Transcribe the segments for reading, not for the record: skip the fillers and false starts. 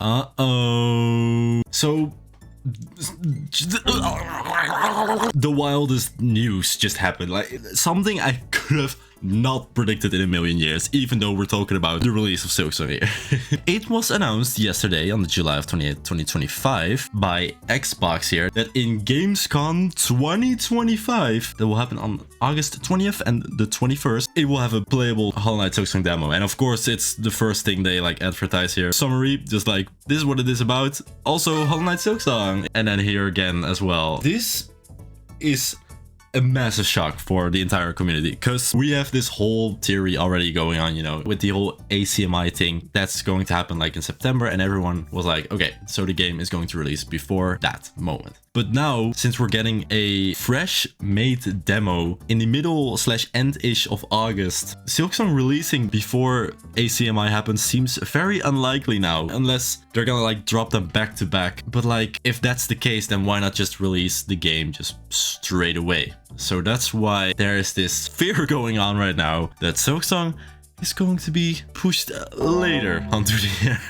Uh-oh. So the wildest news just happened. Like something I could have not predicted in a million years, even though we're talking about the release of Silksong here. It was announced yesterday on the July of 28th, 2025 by Xbox here that in Gamescom 2025, that will happen on August 20th and the 21st, it will have a playable Hollow Knight Silksong demo. And of course, it's the first thing they like advertise here. Summary, just like, this is what it is about. Also, Hollow Knight Silksong. And then here again as well. This is a massive shock for the entire community, because we have this whole theory already going on, you know, with the whole ACMI thing that's going to happen like in September, and everyone was like, okay, so the game is going to release before that moment. But now, since we're getting a fresh made demo in the middle/end-ish of August, Silksong releasing before ACMI happens seems very unlikely now, unless they're gonna like drop them back to back. But like, if that's the case, then why not just release the game just straight away? So that's why there is this fear going on right now that Silksong is going to be pushed later onto the year.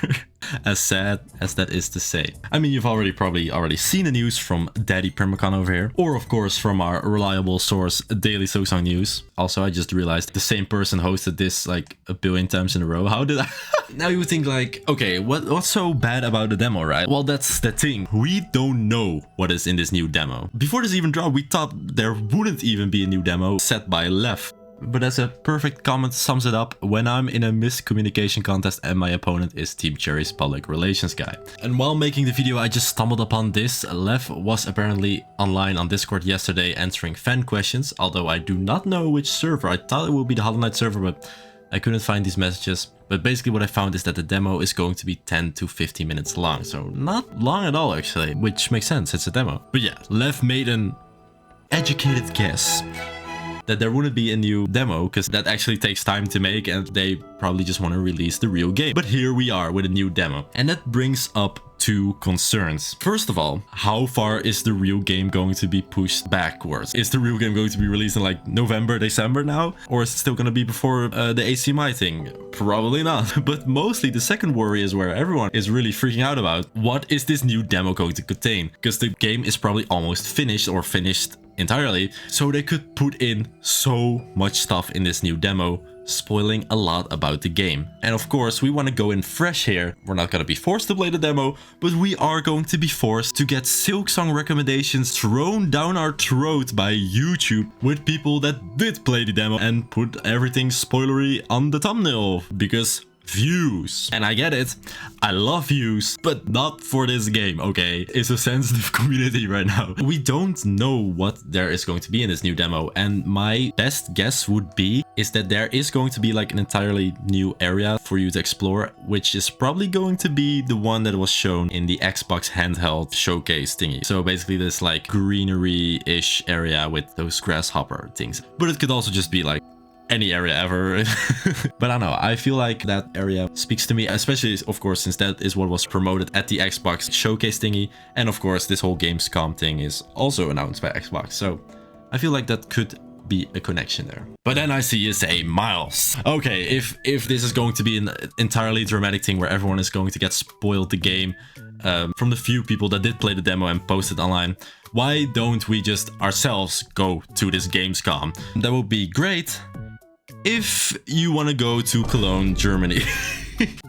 As sad as that is to say. I mean, you've probably already seen the news from Daddy Permacon over here, or of course from our reliable source, Daily Silksong News. Also, I just realized the same person hosted this like a billion times in a row. How did I? Now you would think like, okay, what's so bad about the demo, right? Well, that's the thing. We don't know what is in this new demo. Before this even dropped, we thought there wouldn't even be a new demo set by Lev. But as a perfect comment sums it up, when I'm in a miscommunication contest and my opponent is Team Cherry's public relations guy. And while making the video, I just stumbled upon this. Lev was apparently online on Discord yesterday answering fan questions, although I do not know which server. I thought it would be the Hollow Knight server, but I couldn't find these messages. But basically what I found is that the demo is going to be 10 to 15 minutes long. So not long at all actually, which makes sense, it's a demo. But yeah, Lev made an educated guess that there wouldn't be a new demo, because that actually takes time to make and they probably just want to release the real game. But here we are with a new demo, and that brings up two concerns. First of all, how far is the real game going to be pushed backwards? Is the real game going to be released in like November, December now? Or is it still going to be before the ACMI thing? Probably not. But mostly the second worry is where everyone is really freaking out about. What is this new demo going to contain? Because the game is probably almost finished or finished entirely, so they could put in so much stuff in this new demo, spoiling a lot about the game. And of course, we want to go in fresh here. We're not going to be forced to play the demo, but we are going to be forced to get Silksong recommendations thrown down our throat by YouTube with people that did play the demo and put everything spoilery on the thumbnail, because views. And I get it, I love views, but not for this game, okay? It's a sensitive community right now. We don't know what there is going to be in this new demo, and my best guess would be is that there is going to be like an entirely new area for you to explore, which is probably going to be the one that was shown in the Xbox handheld showcase thingy. So basically this like greenery-ish area with those grasshopper things. But it could also just be like any area ever. But I don't know, I feel like that area speaks to me, especially of course since that is what was promoted at the Xbox showcase thingy, and of course this whole Gamescom thing is also announced by Xbox, so I feel like that could be a connection there. But then I see you say, Miles, okay, if this is going to be an entirely dramatic thing where everyone is going to get spoiled the game from the few people that did play the demo and posted online, why don't we just ourselves go to this Gamescom? That would be great if you want to go to Cologne, Germany.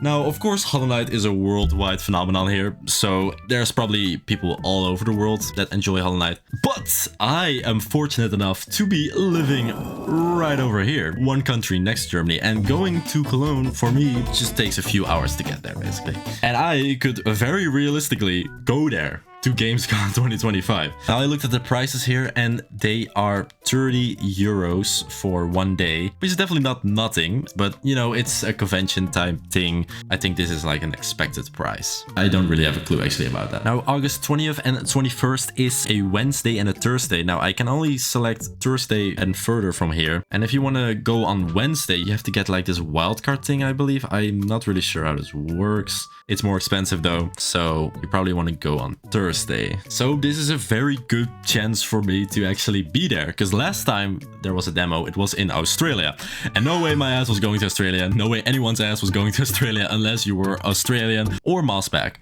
Now, of course, Hollow Knight is a worldwide phenomenon here, so there's probably people all over the world that enjoy Hollow Knight. But I am fortunate enough to be living right over here, one country next to Germany, and going to Cologne for me just takes a few hours to get there, basically. And I could very realistically go there to Gamescom 2025. Now I looked at the prices here and they are 30 euros for one day, which is definitely not nothing, but you know, it's a convention type thing. I think this is like an expected price. I don't really have a clue actually about that. Now August 20th and 21st is a Wednesday and a Thursday. Now I can only select Thursday and further from here. And if you want to go on Wednesday, you have to get like this wildcard thing, I believe. I'm not really sure how this works. It's more expensive though, so you probably want to go on Thursday. So this is a very good chance for me to actually be there, because last time there was a demo, it was in Australia. And no way my ass was going to Australia. No way anyone's ass was going to Australia unless you were Australian or Mossback.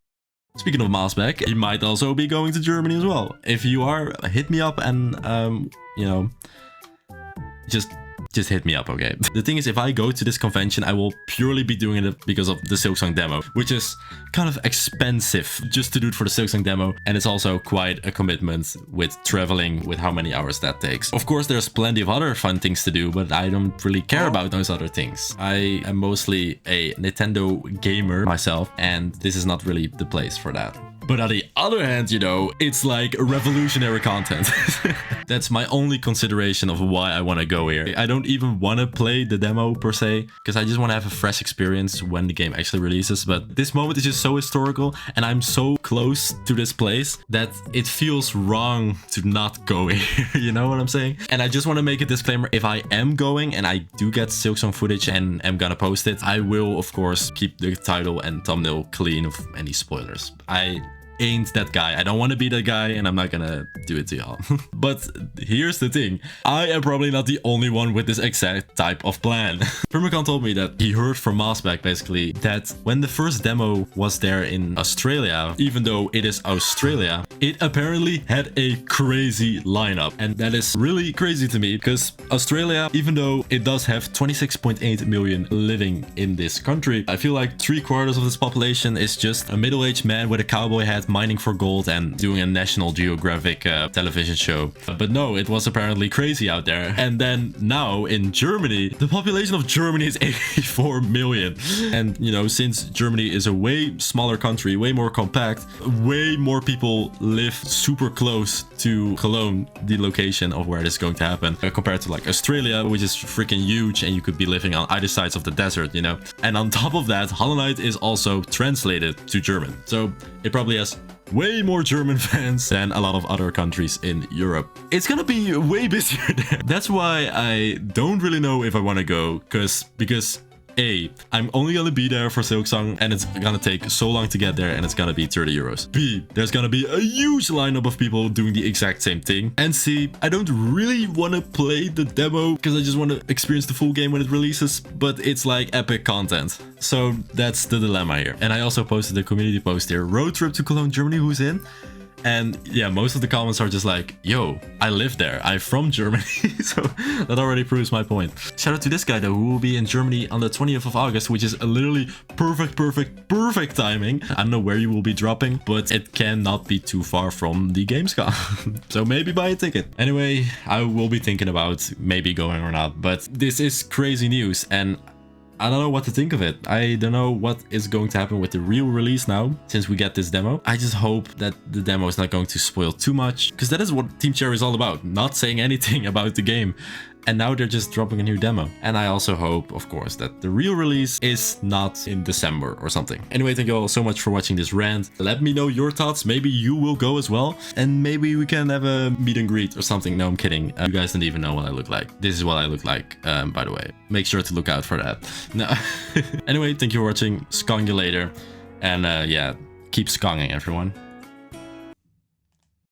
Speaking of Mossback, you might also be going to Germany as well. If you are, hit me up and, you know, just hit me up, okay? The thing is, if I go to this convention, I will purely be doing it because of the Silksong demo, which is kind of expensive just to do it for the Silksong demo. And it's also quite a commitment with traveling, with how many hours that takes. Of course, there's plenty of other fun things to do, but I don't really care about those other things. I am mostly a Nintendo gamer myself, and this is not really the place for that. But on the other hand, you know, it's like revolutionary content. That's my only consideration of why I want to go here. I don't even want to play the demo per se, because I just want to have a fresh experience when the game actually releases. But this moment is just so historical, and I'm so close to this place that it feels wrong to not go here. You know what I'm saying? And I just want to make a disclaimer. If I am going and I do get Silksong footage and am gonna post it, I will, of course, keep the title and thumbnail clean of any spoilers. I ain't that guy. I don't want to be that guy, and I'm not gonna do it to y'all. But here's the thing. I am probably not the only one with this exact type of plan. Firmicon told me that he heard from Mossback basically that when the first demo was there in Australia, even though it is Australia, it apparently had a crazy lineup. And that is really crazy to me, because Australia, even though it does have 26.8 million living in this country, I feel like 3/4 of this population is just a middle-aged man with a cowboy hat mining for gold and doing a National Geographic television show. But no, it was apparently crazy out there. And then now in Germany, the population of Germany is 84 million. And you know, since Germany is a way smaller country, way more compact, way more people live super close to Cologne, the location of where this is going to happen, compared to like Australia, which is freaking huge, and you could be living on either sides of the desert, you know. And on top of that, Hollow Knight is also translated to German, so it probably has way more German fans than a lot of other countries in Europe. It's gonna be way busier there. That's why I don't really know if I want to go, because A, I'm only gonna be there for Silksong, and it's gonna take so long to get there, and it's gonna be 30 euros. B, there's gonna be a huge lineup of people doing the exact same thing. And C, I don't really want to play the demo because I just want to experience the full game when it releases, but it's like epic content. So that's the dilemma here. And I also posted a community post here, road trip to Cologne Germany, who's in? And yeah, most of the comments are just like, yo, I live there. I'm from Germany. So that already proves my point. Shout out to this guy though, who will be in Germany on the 20th of August, which is literally perfect timing. I don't know where you will be dropping, but it cannot be too far from the Gamescom. So maybe buy a ticket. Anyway, I will be thinking about maybe going or not, but this is crazy news, and I don't know what to think of it. I don't know what is going to happen with the real release now, since we get this demo. I just hope that the demo is not going to spoil too much, because that is what Team Cherry is all about, not saying anything about the game. And now they're just dropping a new demo. And I also hope, of course, that the real release is not in December or something. Anyway, thank you all so much for watching this rant. Let me know your thoughts. Maybe you will go as well. And maybe we can have a meet and greet or something. No, I'm kidding. You guys don't even know what I look like. This is what I look like, by the way. Make sure to look out for that. No. Anyway, thank you for watching. Skong you later. And yeah, keep skonging, everyone.